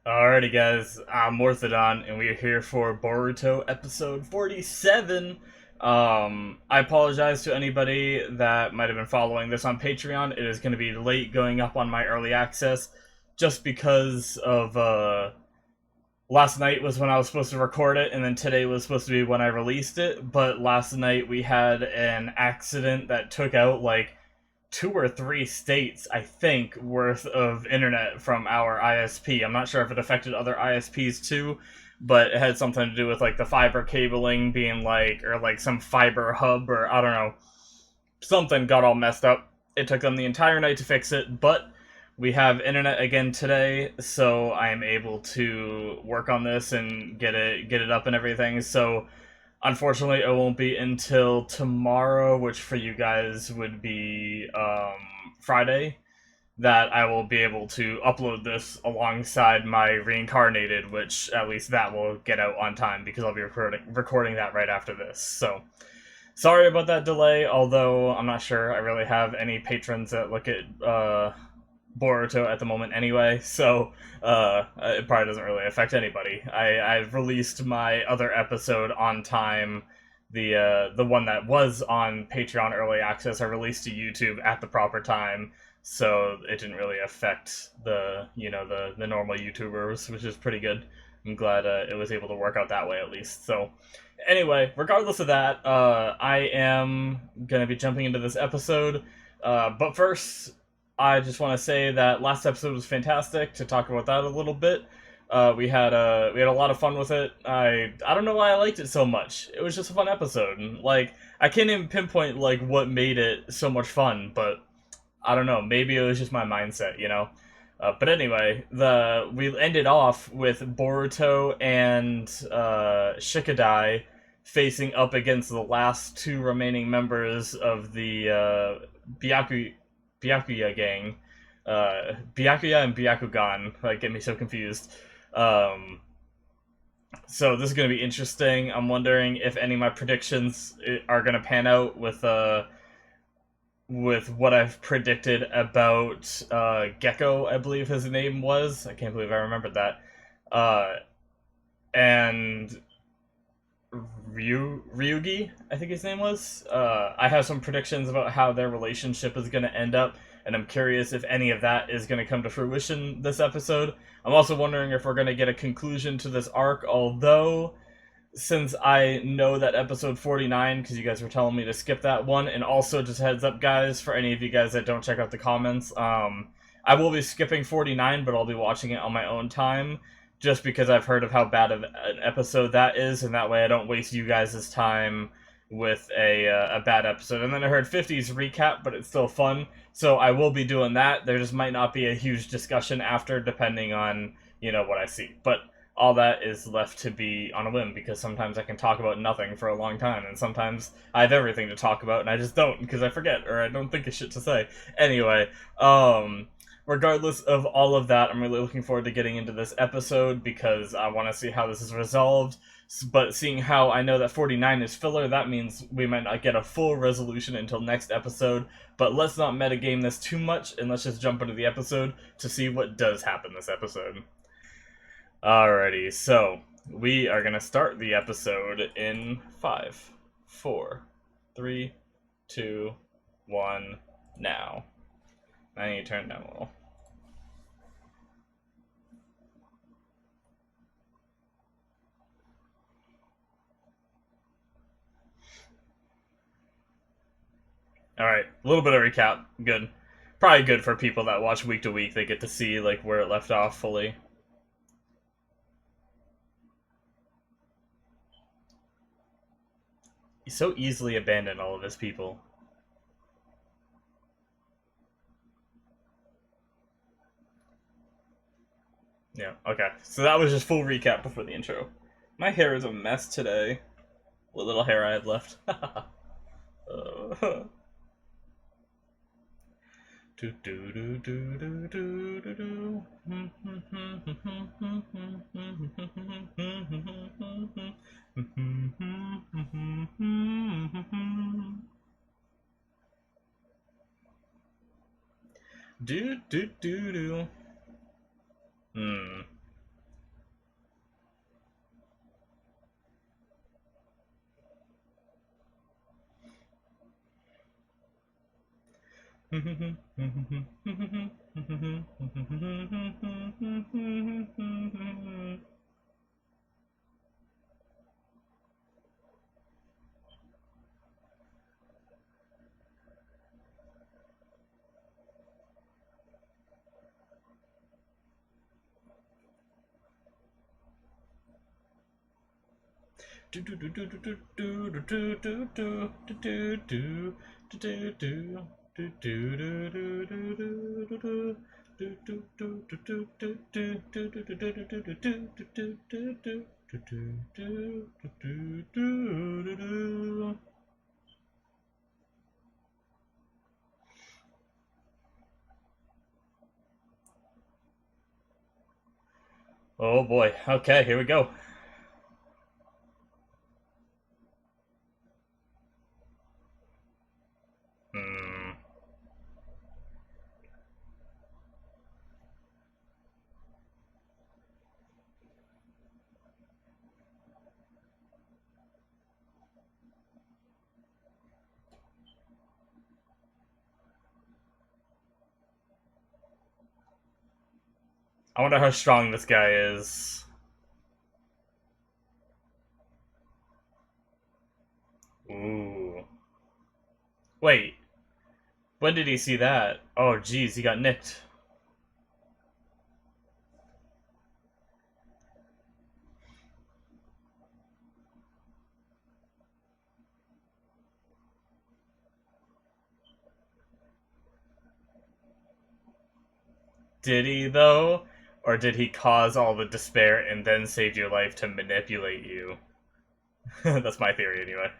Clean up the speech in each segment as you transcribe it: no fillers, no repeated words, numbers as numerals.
Alrighty, guys, I'm Morthadon, and we are here for Boruto episode 47. I apologize to anybody that might have been following this on Patreon. It is going to be late going up on my early access just because of, last night was when I was supposed to record it, and then today was supposed to be when I released it. But last night we had an accident that took out, like, two or three states, I think, worth of internet from our ISP. I'm not sure if it affected other ISPs too, but it had something to do with like the fiber cabling being like, or like some fiber hub, or I don't know, something got all messed up. It took them the entire night to fix it, but we have internet again today, so I am able to work on this and get it up and everything. So unfortunately, it won't be until tomorrow, which for you guys would be Friday, that I will be able to upload this alongside my reincarnated, which at least that will get out on time because I'll be recording that right after this. So sorry about that delay, although I'm not sure I really have any patrons that look at Boruto at the moment anyway, so it probably doesn't really affect anybody. I've released my other episode on time. The one that was on Patreon early access, I released to YouTube at the proper time, so it didn't really affect the normal YouTubers, which is pretty good. I'm glad it was able to work out that way at least. So anyway, regardless of that, I am gonna be jumping into this episode. But first, I just want to say that last episode was fantastic. To talk about that a little bit, we had a lot of fun with it. I don't know why I liked it so much. It was just a fun episode. Like I can't even pinpoint like what made it so much fun, but I don't know. Maybe it was just my mindset, you know. But anyway, the we ended off with Boruto and Shikadai facing up against the last two remaining members of the Byakuya gang. Byakuya and Byakugan, like, get me so confused. Um, so this is going to be interesting. I'm wondering if any of my predictions are going to pan out with what I've predicted about Gecko, I believe his name was. I can't believe I remembered that. Uh, and Ryugi, I think his name was. I have some predictions about how their relationship is going to end up, and I'm curious if any of that is going to come to fruition this episode. I'm also wondering if we're going to get a conclusion to this arc, although since I know that episode 49, because you guys were telling me to skip that one, and also just heads up, guys, for any of you guys that don't check out the comments, I will be skipping 49, but I'll be watching it on my own time, just because I've heard of how bad of an episode that is, and that way I don't waste you guys' time with a bad episode. And then I heard 50's recap, but it's still fun, so I will be doing that. There just might not be a huge discussion after, depending on, what I see. But all that is left to be on a whim, because sometimes I can talk about nothing for a long time, and sometimes I have everything to talk about and I just don't because I forget or I don't think of shit to say. Anyway, regardless of all of that, I'm really looking forward to getting into this episode because I want to see how this is resolved. But seeing how I know that 49 is filler, that means we might not get a full resolution until next episode. But let's not metagame this too much, and let's just jump into the episode to see what does happen this episode. Alrighty, so we are gonna start the episode in 5, 4, 3, 2, 1, now. I need to turn it down a little. Alright, a little bit of recap. Good. Probably good for people that watch week to week. They get to see like where it left off fully. He so easily abandoned all of his people. Yeah, okay. So that was just full recap before the intro. My hair is a mess today. What little hair I have left. Do do do do do do do do. Do do do do. Hmm. Oh boy. Okay, here we go. Hmm. I wonder how strong this guy is. Ooh. Wait. When did he see that? Oh, geez, he got nicked. Did he, though? Or did he cause all the despair and then save your life to manipulate you? That's my theory, anyway.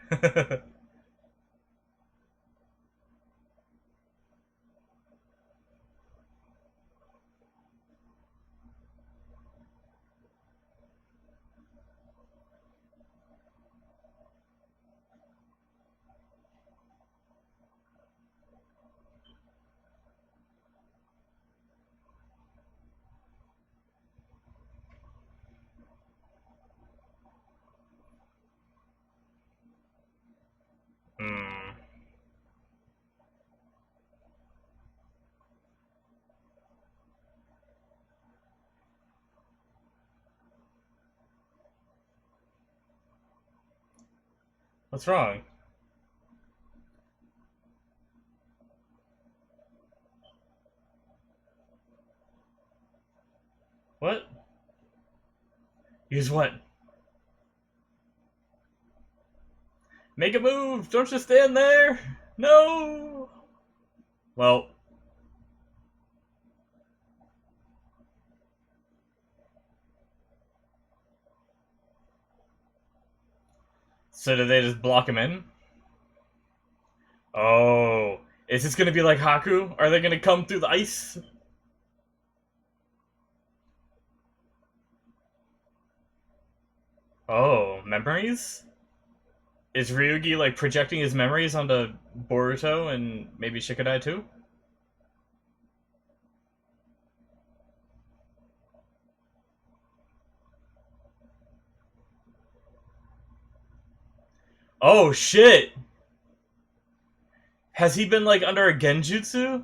Hmm. What's wrong? What? Use what? Make a move! Don't just stand there! No! Well, so did they just block him in? Oh. Is this gonna be like Haku? Are they gonna come through the ice? Oh, memories? Is Ryugi like projecting his memories onto Boruto and maybe Shikadai too? Oh shit! Has he been like under a genjutsu?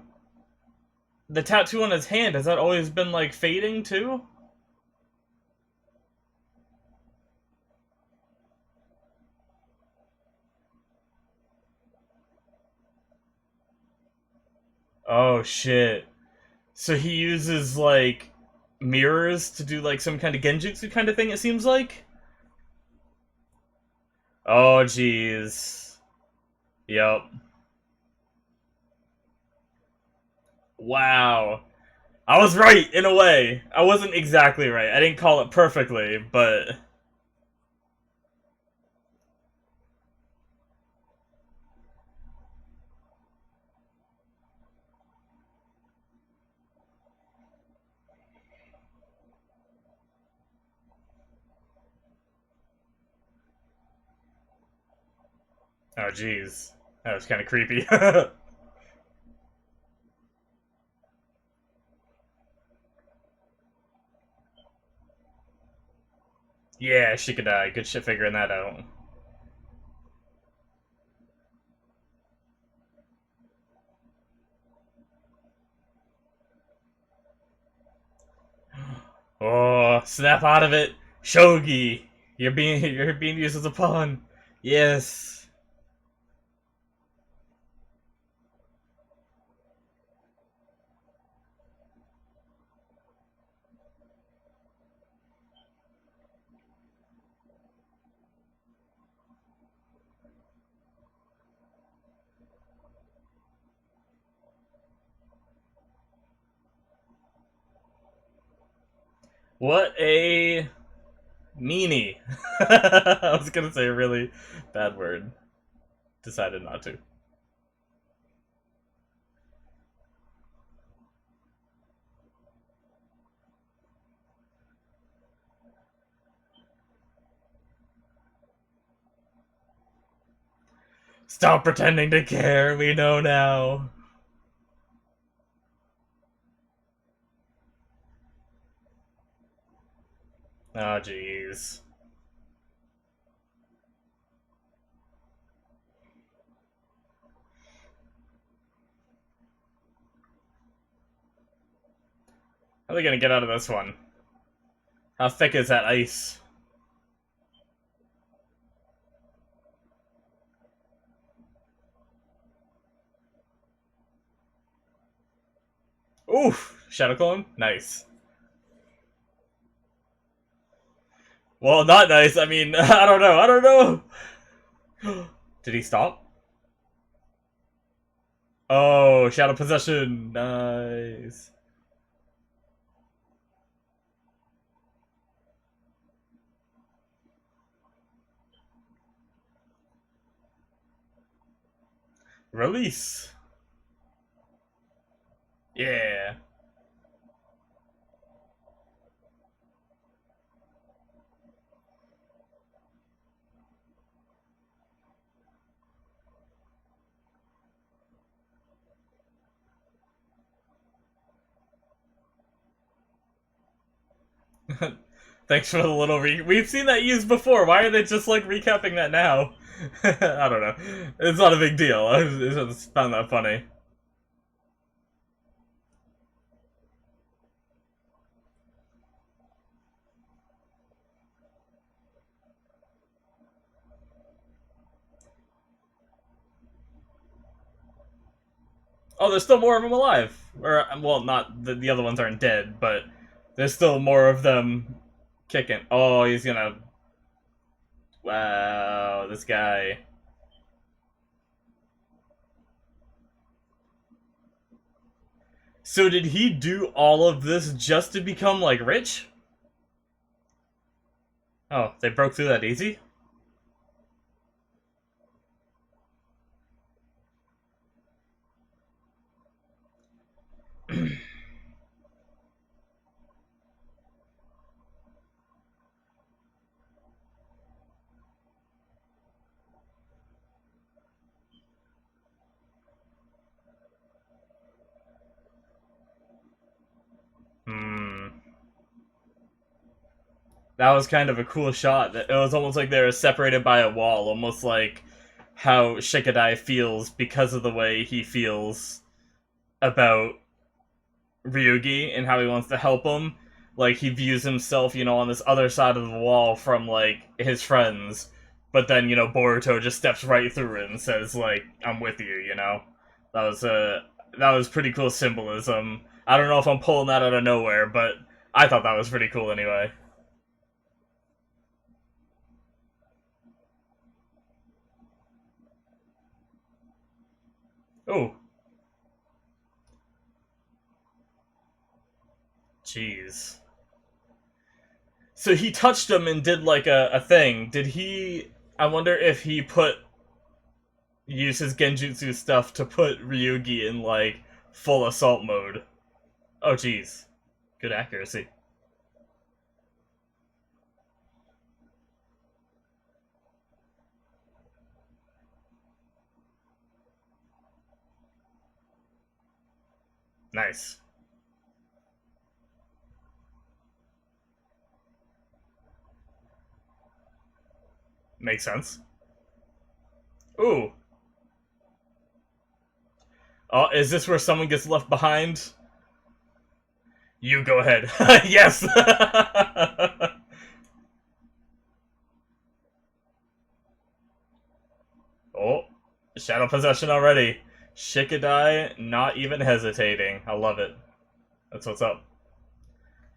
The tattoo on his hand, has that always been like fading too? Oh shit. So he uses like mirrors to do like some kind of genjutsu kind of thing, it seems like? Oh jeez. Yep. Wow. I was right in a way. I wasn't exactly right. I didn't call it perfectly, but oh jeez. That was kind of creepy. Yeah, she could die. Good shit figuring that out. Oh, snap out of it, Shogi. You're being used as a pawn. Yes. What a meanie. I was gonna say a really bad word. Decided not to. Stop pretending to care. We know now. Oh, jeez. How are they gonna get out of this one? How thick is that ice? Oof! Shadow Clone? Nice. Well, not nice. I mean, I don't know. I don't know. Did he stop? Oh, Shadow Possession. Nice. Release. Yeah. Thanks for the little we've seen that used before. Why are they just like recapping that now? I don't know. It's not a big deal. I just found that funny. Oh, there's still more of them alive. Or, well, not the other ones aren't dead, but there's still more of them kicking. Oh, he's gonna. Wow, this guy. So did he do all of this just to become like rich? Oh, they broke through that easy? Hmm. That was kind of a cool shot. It was almost like they were separated by a wall, almost like how Shikadai feels because of the way he feels about Ryugi and how he wants to help him. Like, he views himself, on this other side of the wall from, like, his friends. But then, Boruto just steps right through it and says, like, I'm with you. That was, that was pretty cool symbolism. I don't know if I'm pulling that out of nowhere, but I thought that was pretty cool anyway. Oh, jeez. So he touched him and did, like, a thing. Did he... I wonder if he use his genjutsu stuff to put Ryugi in, like, full assault mode. Oh, jeez. Good accuracy. Nice. Makes sense. Ooh. Oh, is this where someone gets left behind? You go ahead. Yes! Oh, Shadow Possession already. Shikadai not even hesitating. I love it. That's what's up.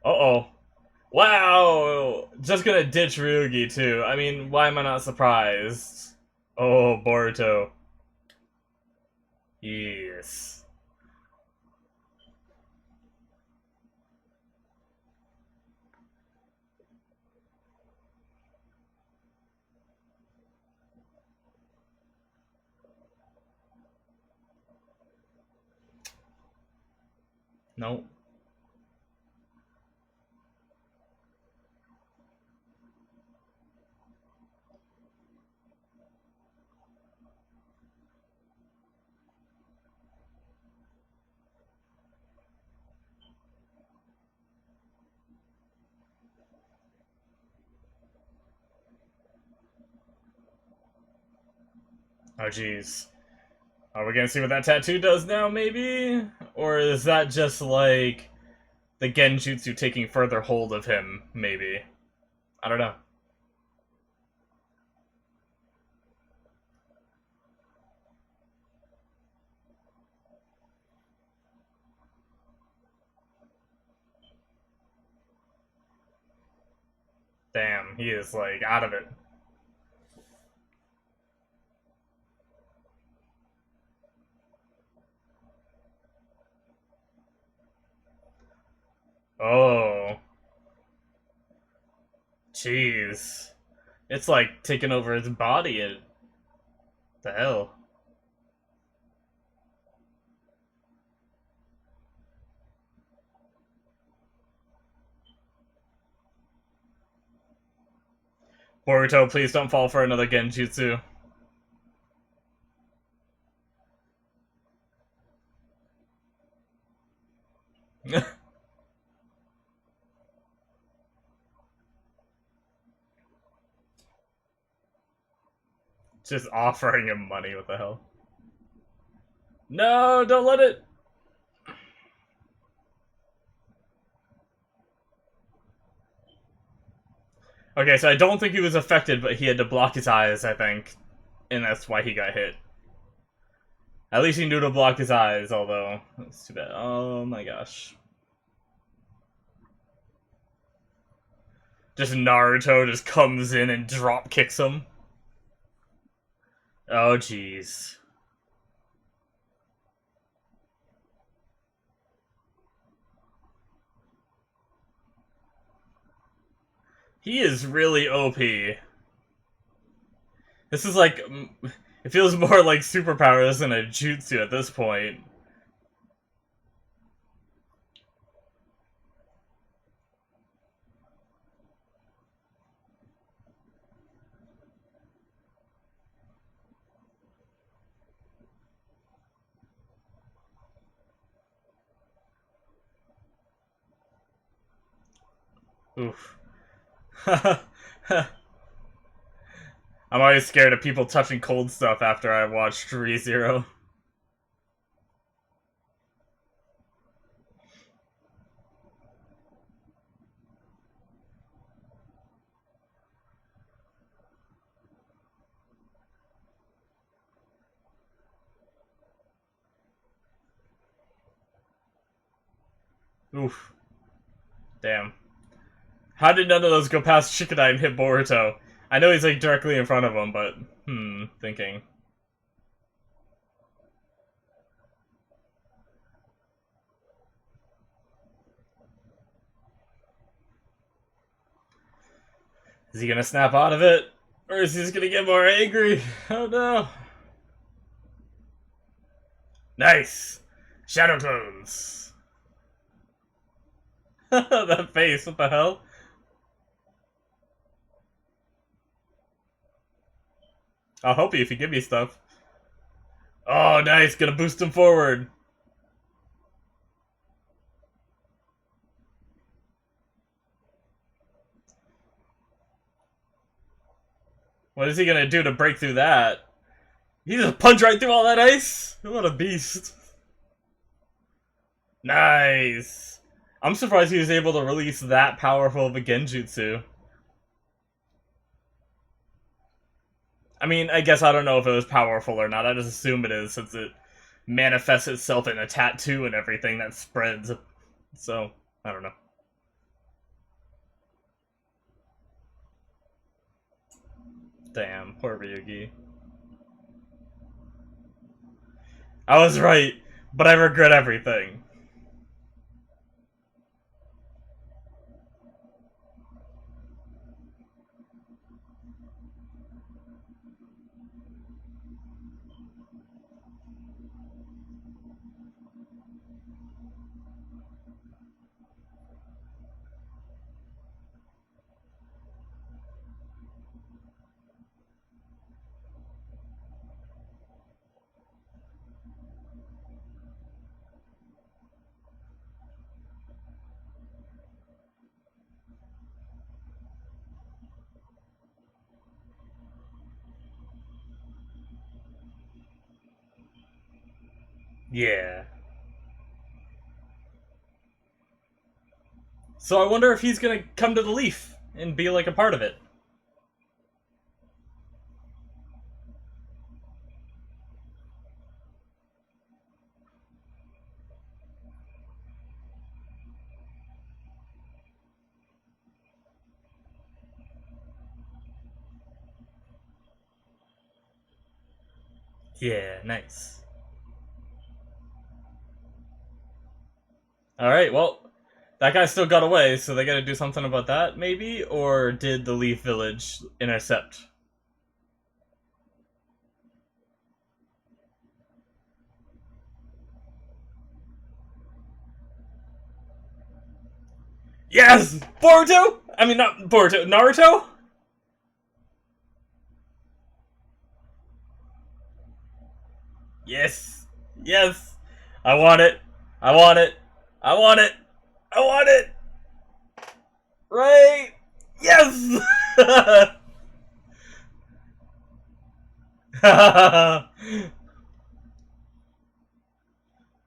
Uh-oh. Wow! Just gonna ditch Ryugi, too. I mean, why am I not surprised? Oh, Boruto. Yes. Nope. Oh, jeez. Are we gonna see what that tattoo does now, maybe? Or is that just, like, the Genjutsu taking further hold of him, maybe? I don't know. Damn, he is, like, out of it. Oh. Jeez. It's like taking over his body and... the hell? Boruto, please don't fall for another Genjutsu. Just offering him money, what the hell? No, don't let it... Okay, so I don't think he was affected, but he had to block his eyes, I think. And that's why he got hit. At least he knew to block his eyes, although... That's too bad. Oh my gosh. Just Naruto just comes in and drop kicks him. Oh jeez. He is really OP. This is like... It feels more like superpowers than a jutsu at this point. Oof. I'm always scared of people touching cold stuff after I watched ReZero. Oof. Damn. How did none of those go past Shikadai and hit Boruto? I know he's like directly in front of him, but thinking. Is he gonna snap out of it? Or is he just gonna get more angry? Oh no. Nice! Shadow clones! That face, what the hell? I'll help you if you give me stuff. Oh, nice, gonna boost him forward. What is he gonna do to break through that? He just punched right through all that ice? What a beast. Nice. I'm surprised he was able to release that powerful of a genjutsu. I mean, I guess I don't know if it was powerful or not. I just assume it is, since it manifests itself in a tattoo and everything that spreads. So, I don't know. Damn, poor Ryugi. I was right, but I regret everything. Yeah. So I wonder if he's gonna come to the Leaf and be like a part of it. Yeah, nice. Alright, well, that guy still got away, so they gotta do something about that, maybe? Or did the Leaf Village intercept? Yes! Boruto? I mean, not Boruto, Naruto? Yes! Yes! I want it! I want it! I want it! I want it! Right? Yes!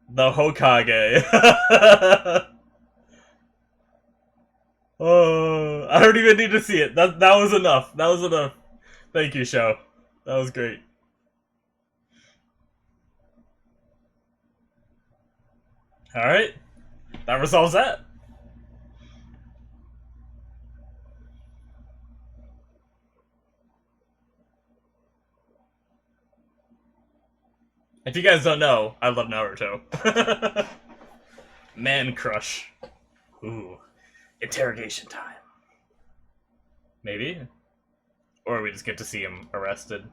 The Hokage. Oh, I don't even need to see it. That was enough. That was enough. Thank you, show. That was great. All right, that resolves that. If you guys don't know, I love Naruto. Man crush. Ooh, interrogation time. Maybe, or we just get to see him arrested.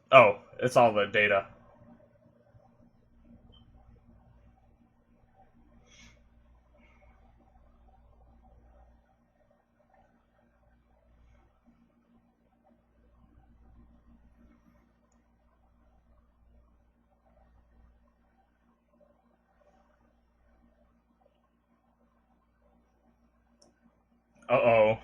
Oh, it's all the data. Uh oh.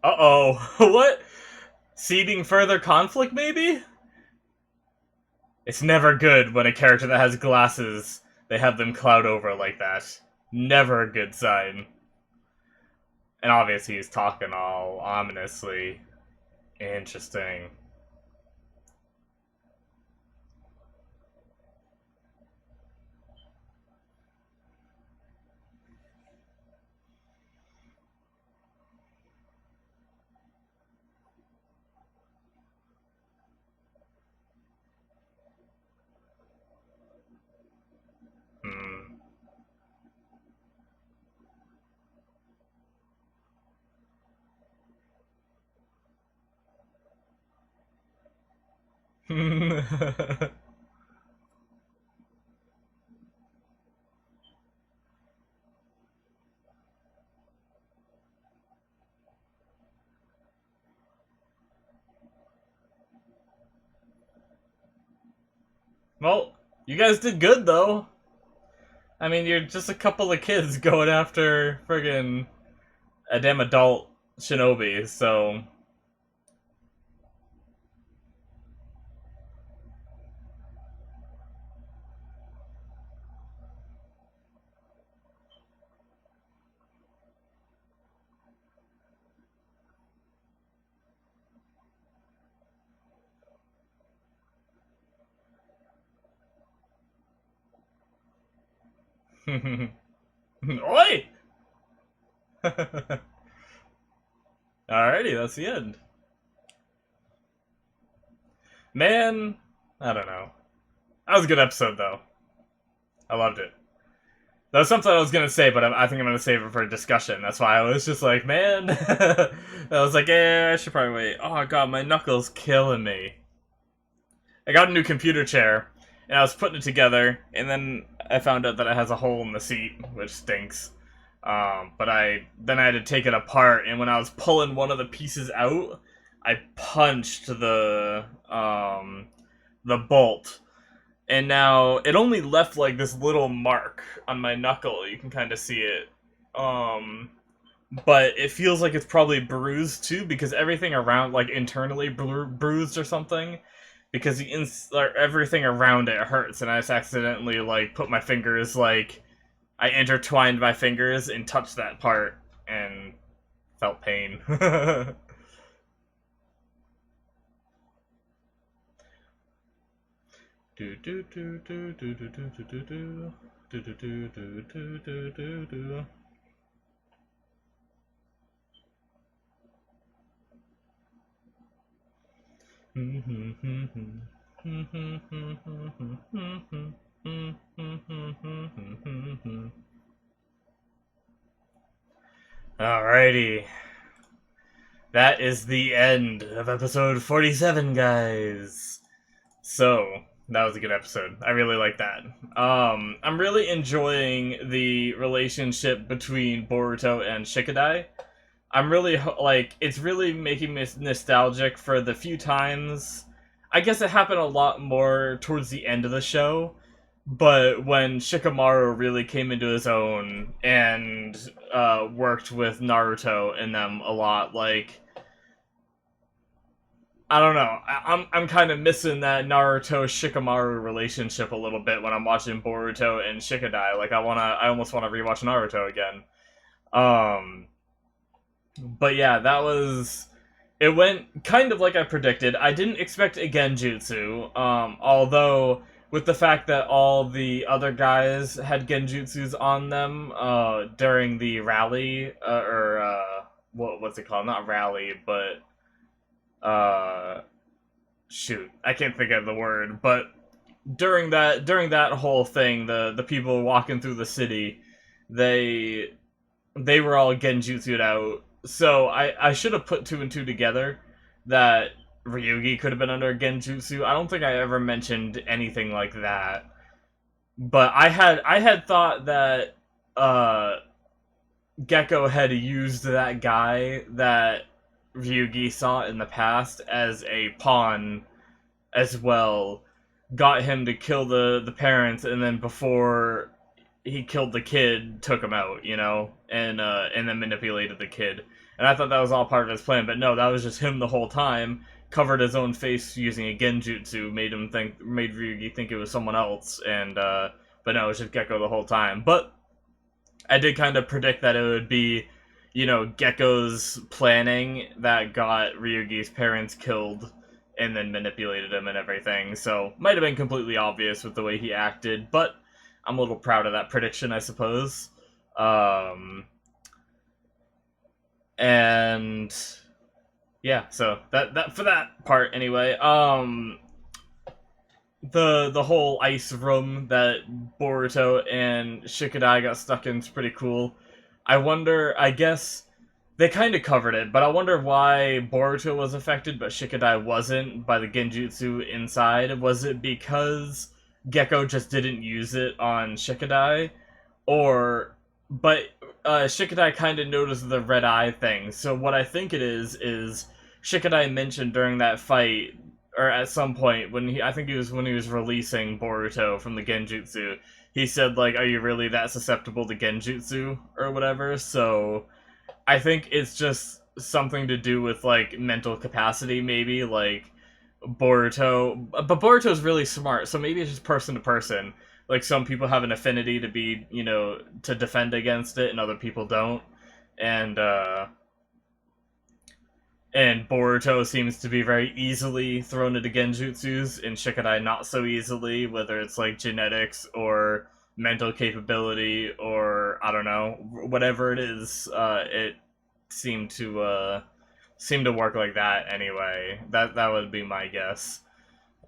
Uh oh. What? Seeding further conflict, maybe? It's never good when a character that has glasses, they have them cloud over like that. Never a good sign. And obviously he's talking all ominously. Interesting. Hmm. Well, You guys did good, though. I mean, you're just a couple of kids going after friggin' a damn adult shinobi, so... Oi! Alrighty, that's the end. Man, I don't know. That was a good episode, though. I loved it. That was something I was gonna say, but I think I'm gonna save it for a discussion. That's why I was just like, man. I was like, yeah, I should probably wait. Oh god, my knuckles killing me. I got a new computer chair, and I was putting it together, and then I found out that it has a hole in the seat, which stinks. But then I had to take it apart, and when I was pulling one of the pieces out, I punched the bolt, and now it only left like this little mark on my knuckle. You can kind of see it. But it feels like it's probably bruised too, because everything around, like internally bruised or something. Because everything around it hurts, and I just accidentally like put my fingers, like I intertwined my fingers and touched that part and felt pain. Do do do do do do do do do do do do do do do do do. Alrighty. That is the end of episode 47, guys. So, that was a good episode. I really like that. I'm really enjoying the relationship between Boruto and Shikadai. I'm really, like, it's really making me nostalgic for the few times. I guess it happened a lot more towards the end of the show, but when Shikamaru really came into his own and worked with Naruto and them a lot, like, I don't know. I'm kind of missing that Naruto Shikamaru relationship a little bit when I'm watching Boruto and Shikadai. Like, I almost wanna rewatch Naruto again. But yeah, it went kind of like I predicted. I didn't expect a Genjutsu, although with the fact that all the other guys had Genjutsus on them during the rally, what's it called? Not rally, but shoot, I can't think of the word. But during that whole thing, the people walking through the city, they were all Genjutsu'd out. So I should have put two and two together that Ryugi could have been under Genjutsu. I don't think I ever mentioned anything like that. But I had thought that Gecko had used that guy that Ryugi saw in the past as a pawn as well. Got him to kill the parents, and then before he killed the kid, took him out, you know, and then manipulated the kid. And I thought that was all part of his plan, but no, that was just him the whole time. Covered his own face using a genjutsu, made Ryugi think it was someone else, and but no, it was just Gecko the whole time. But I did kind of predict that it would be, you know, Gecko's planning that got Ryugi's parents killed and then manipulated him and everything. So might have been completely obvious with the way he acted, but I'm a little proud of that prediction, I suppose. And yeah, so that for that part anyway. The whole ice room that Boruto and Shikadai got stuck in is pretty cool. I guess they kind of covered it, but I wonder why Boruto was affected but Shikadai wasn't by the genjutsu inside. Was it because Gecko just didn't use it on Shikadai? But Shikadai kind of noticed the red eye thing. So what I think it is Shikadai mentioned during that fight or at some point when I think it was when he was releasing Boruto from the Genjutsu, he said like, "Are you really that susceptible to Genjutsu or whatever?" So I think it's just something to do with like mental capacity, maybe like Boruto. But Boruto's really smart, so maybe it's just person to person. Like some people have an affinity to be, to defend against it, and other people don't. And Boruto seems to be very easily thrown into genjutsus, and Shikadai not so easily, whether it's like genetics or mental capability or I don't know, whatever it is. It seemed to work like that anyway. That would be my guess.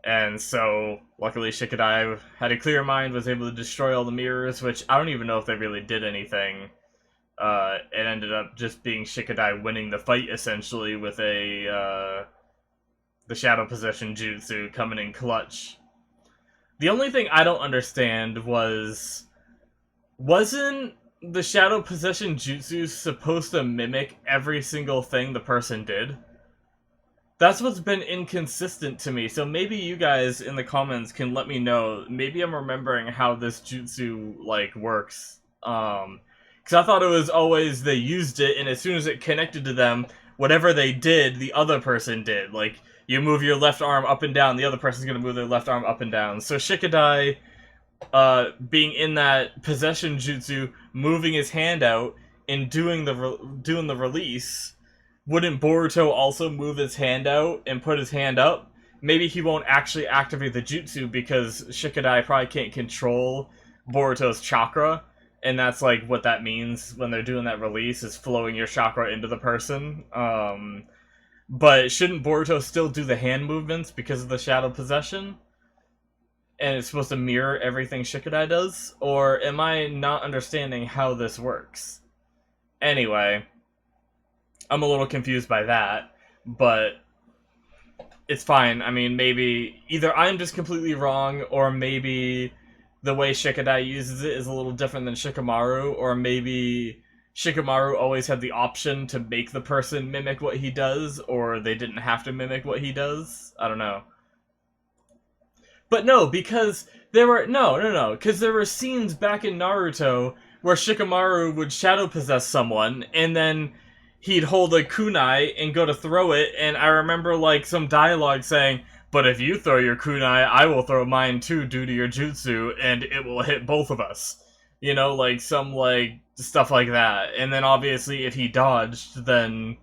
And so, luckily, Shikadai had a clear mind, was able to destroy all the mirrors, which I don't even know if they really did anything. It ended up just being Shikadai winning the fight, essentially, with the Shadow Possession Jutsu coming in clutch. The only thing I don't understand wasn't the Shadow Possession Jutsu supposed to mimic every single thing the person did? That's what's been inconsistent to me, so maybe you guys in the comments can let me know. Maybe I'm remembering how this jutsu, like, works. Because I thought it was always they used it, and as soon as it connected to them, whatever they did, the other person did. Like, you move your left arm up and down, the other person's gonna move their left arm up and down. So Shikadai, being in that possession jutsu, moving his hand out, and doing the release, wouldn't Boruto also move his hand out and put his hand up? Maybe he won't actually activate the jutsu because Shikadai probably can't control Boruto's chakra, and that's like what that means when they're doing that release, is flowing your chakra into the person. But shouldn't Boruto still do the hand movements because of the shadow possession? And it's supposed to mirror everything Shikadai does? Or am I not understanding how this works? Anyway, I'm a little confused by that, but it's fine. I mean, maybe either I'm just completely wrong, or maybe the way Shikadai uses it is a little different than Shikamaru, or maybe Shikamaru always had the option to make the person mimic what he does, or they didn't have to mimic what he does. I don't know. But no, because there were... No, because there were scenes back in Naruto where Shikamaru would shadow possess someone, and then he'd hold a kunai and go to throw it, and I remember, like, some dialogue saying, "But if you throw your kunai, I will throw mine too due to your jutsu, and it will hit both of us." You know, like, some, like, stuff like that. And then, obviously, if he dodged, then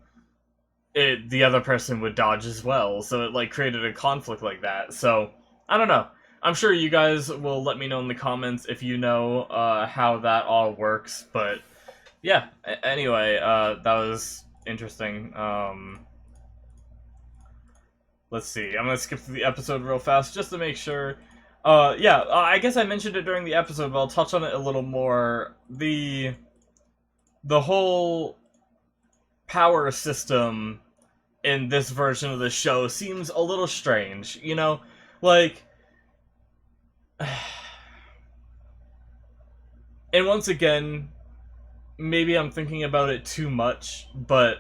the other person would dodge as well, so it, like, created a conflict like that. So, I don't know. I'm sure you guys will let me know in the comments if you know how that all works, but yeah, anyway, that was interesting. Let's see, I'm gonna skip through the episode real fast just to make sure. Yeah, I guess I mentioned it during the episode, but I'll touch on it a little more. The whole power system in this version of the show seems a little strange, you know? Like... And once again, maybe I'm thinking about it too much, but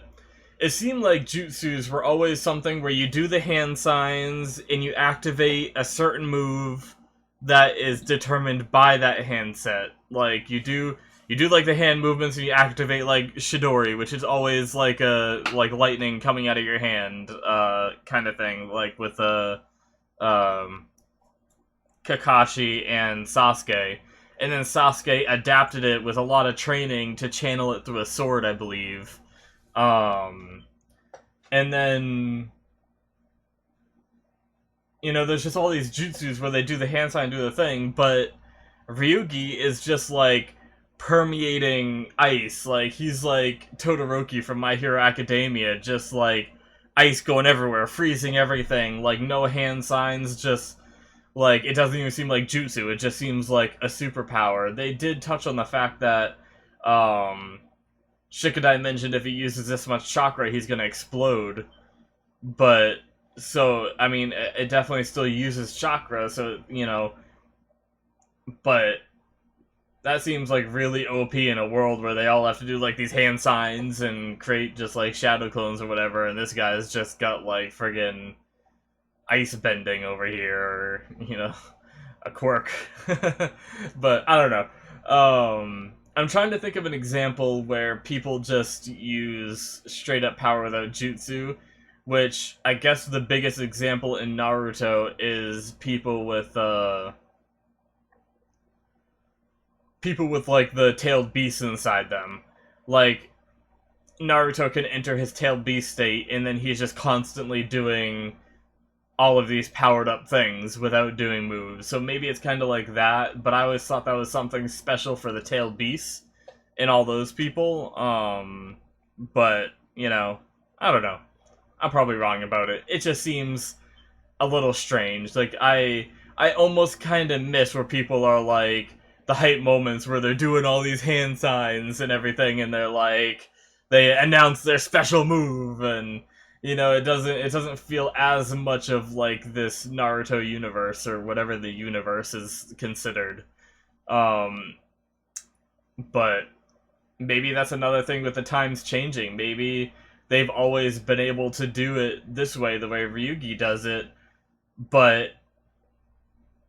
it seemed like jutsus were always something where you do the hand signs and you activate a certain move that is determined by that hand set. Like, you do like the hand movements and you activate like Shidori, which is always like like lightning coming out of your hand, kind of thing, like with Kakashi and Sasuke. And then Sasuke adapted it with a lot of training to channel it through a sword, I believe. And then, you know, there's just all these jutsus where they do the hand sign, do the thing, but Ryugi is just, like, permeating ice. Like, he's like Todoroki from My Hero Academia, just, like, ice going everywhere, freezing everything, like, no hand signs, just... Like, it doesn't even seem like jutsu, it just seems like a superpower. They did touch on the fact that, Shikadai mentioned if he uses this much chakra, he's gonna explode. But, so, I mean, it definitely still uses chakra, so, you know, but that seems like really OP in a world where they all have to do, like, these hand signs and create just, like, shadow clones or whatever, and this guy's just got, like, friggin'... ice bending over here, or a quirk. But I don't know. I'm trying to think of an example where people just use straight up power without jutsu, which I guess the biggest example in Naruto is people with like the tailed beast inside them. Like Naruto can enter his tailed beast state, and then he's just constantly doing all of these powered up things without doing moves. So maybe it's kind of like that, but I always thought that was something special for the tailed beasts and all those people. But I don't know. I'm probably wrong about it. It just seems a little strange. Like I almost kind of miss where people are like the hype moments where they're doing all these hand signs and everything, and they're like they announce their special move, and it doesn't feel as much of like this Naruto universe or whatever the universe is considered. Um, but maybe that's another thing with the times changing. Maybe they've always been able to do it this way, the way Ryugi does it, but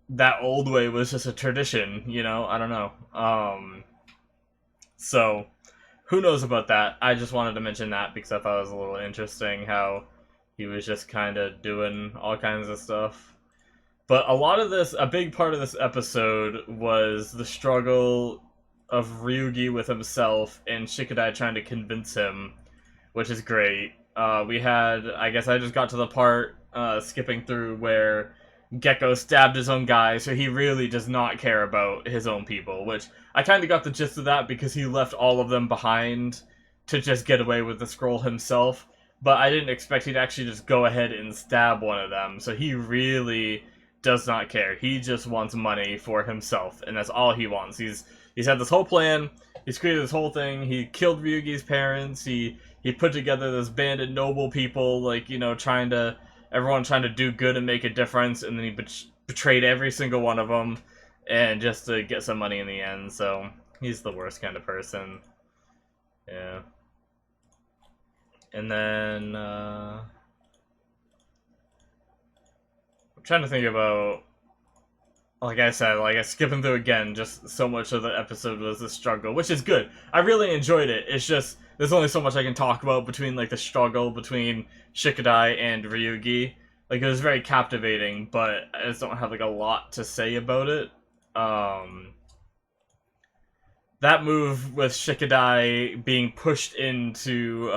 that old way was just a tradition, I don't know. So who knows about that? I just wanted to mention that because I thought it was a little interesting how he was just kind of doing all kinds of stuff. But a big part of this episode was the struggle of Ryugi with himself and Shikadai trying to convince him, which is great. I guess I just got to the part, skipping through, where Gecko stabbed his own guy, so he really does not care about his own people, which I kind of got the gist of that because he left all of them behind to just get away with the scroll himself, but I didn't expect he'd actually just go ahead and stab one of them, so he really does not care. He just wants money for himself, and that's all he wants. He's had this whole plan, he's created this whole thing, he killed Ryugi's parents, he put together this band of noble people, like, everyone trying to do good and make a difference, and then he betrayed every single one of them, and just to get some money in the end, so he's the worst kind of person. Yeah. And then, I'm trying to think about, like I said, skipping through again, just so much of the episode was the struggle, which is good. I really enjoyed it. It's just, there's only so much I can talk about between, like, the struggle between Shikadai and Ryugi. Like, it was very captivating, but I just don't have, like, a lot to say about it. That move with Shikadai being pushed into,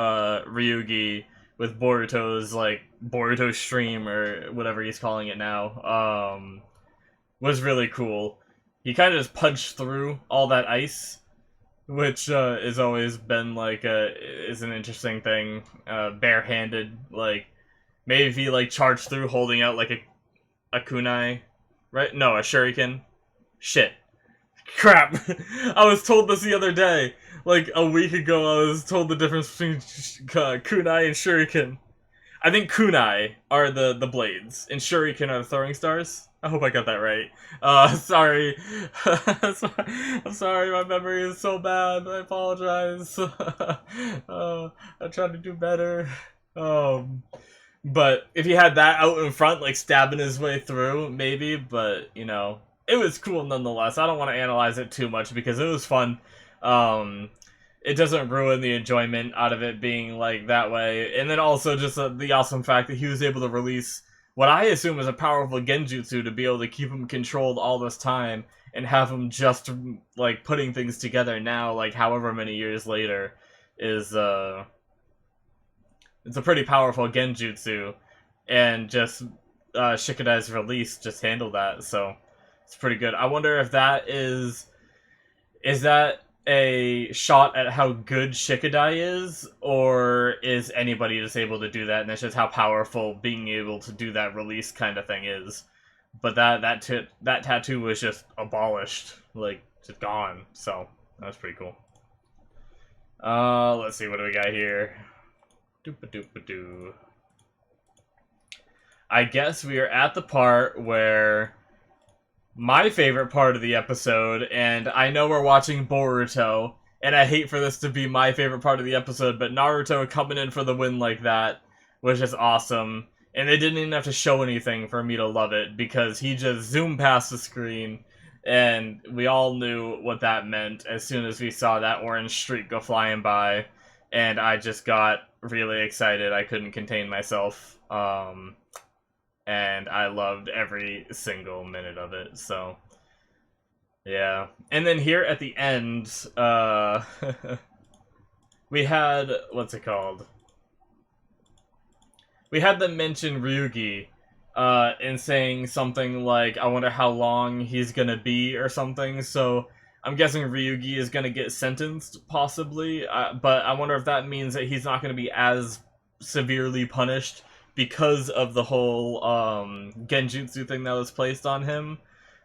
Ryugi with Boruto's, like, Boruto stream, or whatever he's calling it now, was really cool. He kind of just punched through all that ice, which has always been like is an interesting thing. Barehanded, like maybe if he like charged through holding out like a kunai, right? No, a shuriken. Shit, crap. I was told this the other day, like a week ago. I was told the difference between kunai and shuriken. I think kunai are the blades, and shuriken are the throwing stars. I hope I got that right. Sorry. I'm sorry, my memory is so bad. I apologize. I tried to do better. But if he had that out in front, like stabbing his way through, maybe, but, it was cool nonetheless. I don't want to analyze it too much because it was fun. It doesn't ruin the enjoyment out of it being, like, that way. And then also just the awesome fact that he was able to release what I assume is a powerful genjutsu to be able to keep him controlled all this time and have him just, like, putting things together now, like, however many years later, is, it's a pretty powerful genjutsu, and just, Shikadai's release just handled that, so it's pretty good. I wonder if that is that a shot at how good Shikadai is, or is anybody just able to do that, and it's just how powerful being able to do that release kind of thing is. But that tattoo was just abolished, like, just gone, so that's pretty cool. Let's see, what do we got here? Doop-a-doop-a-doo. I guess we are at the part where my favorite part of the episode, and I know we're watching Boruto, and I hate for this to be my favorite part of the episode, but Naruto coming in for the win like that was just awesome. And they didn't even have to show anything for me to love it, because he just zoomed past the screen, and we all knew what that meant as soon as we saw that orange streak go flying by, and I just got really excited. I couldn't contain myself, and I loved every single minute of it, so yeah. And then here at the end, we had, what's it called? We had them mention Ryugi, in saying something like, I wonder how long he's gonna be, or something, so I'm guessing Ryugi is gonna get sentenced, possibly, but I wonder if that means that he's not gonna be as severely punished because of the whole, genjutsu thing that was placed on him.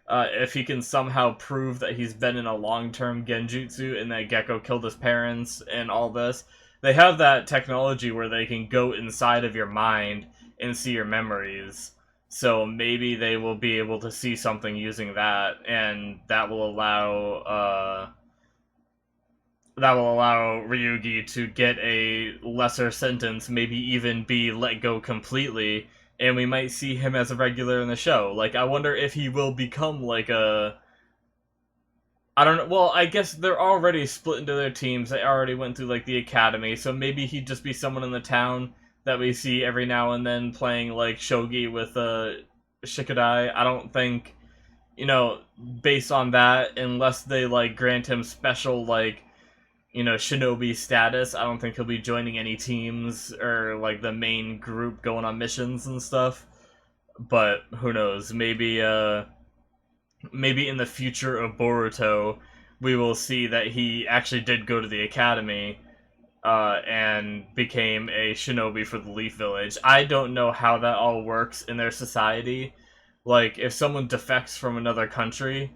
If he can somehow prove that he's been in a long-term genjutsu and that Gecko killed his parents and all this. They have that technology where they can go inside of your mind and see your memories. So maybe they will be able to see something using that, and that will allow Ryugi to get a lesser sentence, maybe even be let go completely, and we might see him as a regular in the show. Like, I wonder if he will become like a... I don't know. Well, I guess they're already split into their teams. They already went through, like, the academy, so maybe he'd just be someone in the town that we see every now and then playing, like, shogi with Shikadai. I don't think, based on that, unless they, like, grant him special, like, shinobi status, I don't think he'll be joining any teams or, like, the main group going on missions and stuff. But who knows? Maybe in the future of Boruto, we will see that he actually did go to the academy, and became a shinobi for the Leaf Village. I don't know how that all works in their society. Like, if someone defects from another country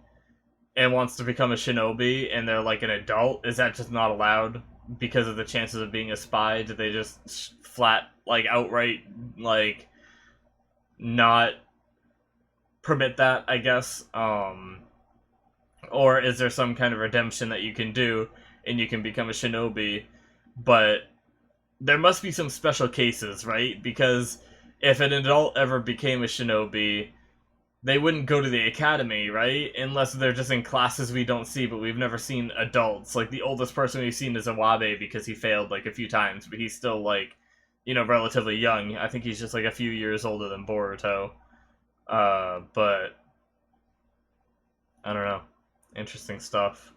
and wants to become a shinobi and they're like an adult, is that just not allowed because of the chances of being a spy? Do they just flat, like, outright, like, not permit that, I guess? Or is there some kind of redemption that you can do and you can become a shinobi? But there must be some special cases, right? Because if an adult ever became a shinobi, they wouldn't go to the academy, right? Unless they're just in classes we don't see, but we've never seen adults. Like, the oldest person we've seen is Awabe, because he failed, like, a few times, but he's still, like, relatively young. I think he's just, like, a few years older than Boruto. But I don't know. Interesting stuff.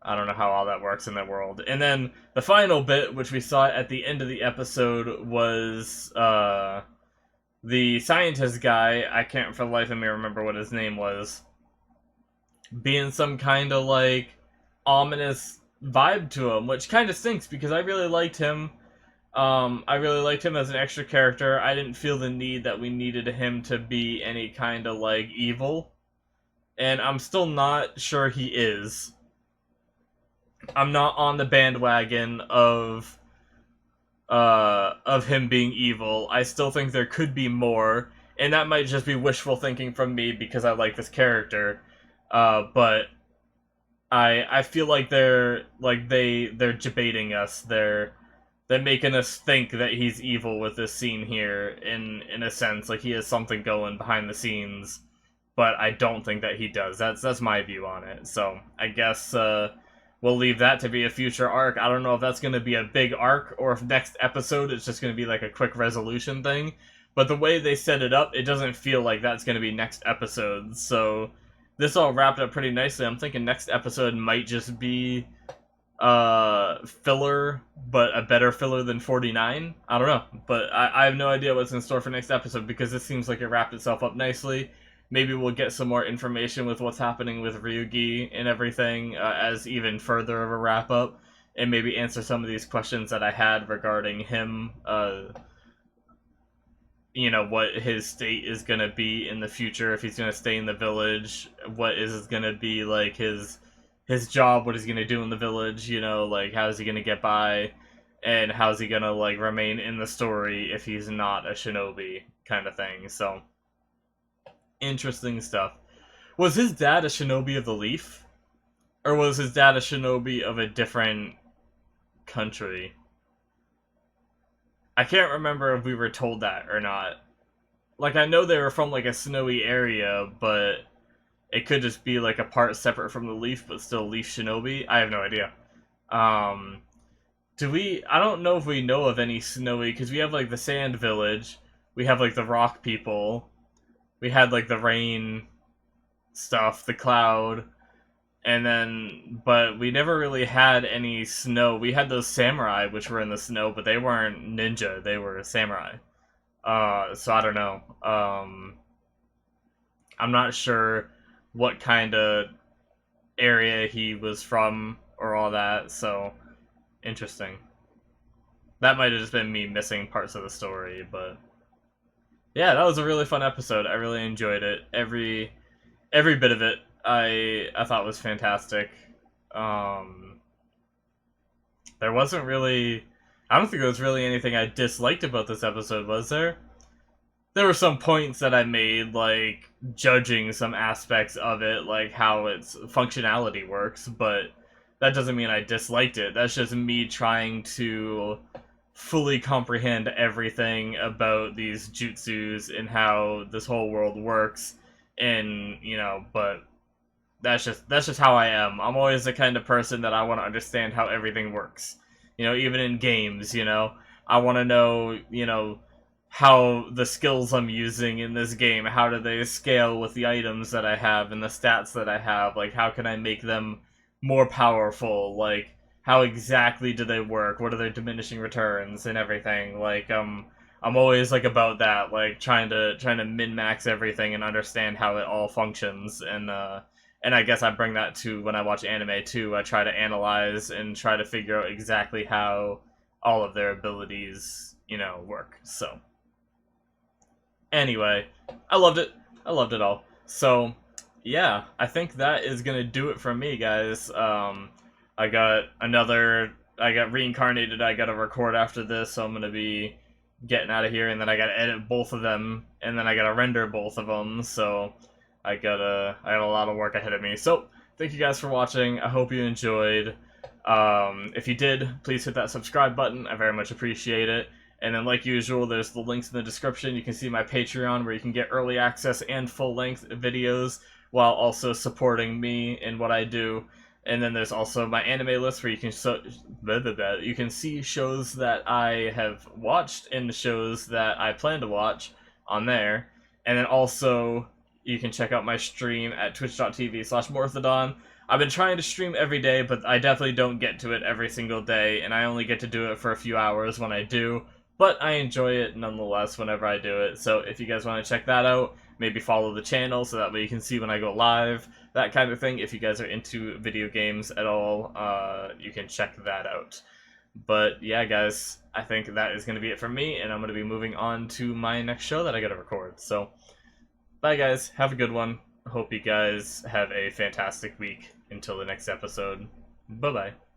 I don't know how all that works in that world. And then the final bit, which we saw at the end of the episode, was the scientist guy, I can't for the life of me remember what his name was, being some kind of, like, ominous vibe to him, which kind of stinks, because I really liked him. I really liked him as an extra character. I didn't feel the need that we needed him to be any kind of, like, evil. And I'm still not sure he is. I'm not on the bandwagon of him being evil. I still think there could be more, and that might just be wishful thinking from me because I like this character. But I feel like they're debating us. They're making us think that he's evil with this scene here, in a sense, like he has something going behind the scenes. But I don't think that he does. That's my view on it. So I guess we'll leave that to be a future arc. I don't know if that's going to be a big arc, or if next episode it's just going to be like a quick resolution thing. But the way they set it up, it doesn't feel like that's going to be next episode. So this all wrapped up pretty nicely. I'm thinking next episode might just be filler, but a better filler than 49. I don't know. But I have no idea what's in store for next episode, because this seems like it wrapped itself up nicely. Maybe we'll get some more information with what's happening with Ryugi and everything, as even further of a wrap-up, and maybe answer some of these questions that I had regarding him, what his state is going to be in the future, if he's going to stay in the village, what is going to be, like, his job, what he's going to do in the village, like, how is he going to get by, and how's he going to, like, remain in the story if he's not a shinobi, kind of thing, so... Interesting stuff. Was his dad a shinobi of the Leaf? Or was his dad a shinobi of a different country? I can't remember if we were told that or not. Like, I know they were from, like, a snowy area, but it could just be, like, a part separate from the Leaf, but still Leaf Shinobi. I have no idea. Um, I don't know if we know of any snowy, because we have, like, the Sand Village, we have, like, the Rock People, we had, like, the Rain stuff, the Cloud, and then, but we never really had any snow. We had those samurai, which were in the snow, but they weren't ninja, they were samurai. So I don't know. I'm not sure what kind of area he was from or all that, so interesting. That might have just been me missing parts of the story, but yeah, that was a really fun episode. I really enjoyed it. Every bit of it I thought was fantastic. Um there wasn't really I don't think there was really anything I disliked about this episode, was there? There were some points that I made, like judging some aspects of it, like how its functionality works, but that doesn't mean I disliked it. That's just me trying to fully comprehend everything about these jutsus and how this whole world works, and but that's just how I am. I'm always the kind of person that I want to understand how everything works. Even in games, I want to know, how the skills I'm using in this game, how do they scale with the items that I have and the stats that I have? Like, how can I make them more powerful? Like, how exactly do they work? What are their diminishing returns and everything? Like, I'm always like about that, like trying to min max everything and understand how it all functions. And I guess I bring that to when I watch anime too. I try to analyze and try to figure out exactly how all of their abilities, work. So anyway, I loved it. I loved it all. So yeah, I think that is gonna do it for me, guys. I got reincarnated. I gotta record after this, so I'm gonna be getting out of here, and then I gotta edit both of them, and then I gotta render both of them. So I got a lot of work ahead of me. So thank you guys for watching. I hope you enjoyed. If you did, please hit that subscribe button. I very much appreciate it. And then, like usual, there's the links in the description. You can see my Patreon, where you can get early access and full-length videos, while also supporting me in what I do. And then there's also my anime list, where you can you can see shows that I have watched and shows that I plan to watch on there. And then also, you can check out my stream at twitch.tv/Morthadon. I've been trying to stream every day, but I definitely don't get to it every single day, and I only get to do it for a few hours when I do. But I enjoy it nonetheless whenever I do it. So if you guys want to check that out, maybe follow the channel so that way you can see when I go live, that kind of thing. If you guys are into video games at all, you can check that out. But yeah, guys, I think that is going to be it for me, and I'm going to be moving on to my next show that I got to record. So bye, guys. Have a good one. Hope you guys have a fantastic week until the next episode. Bye-bye.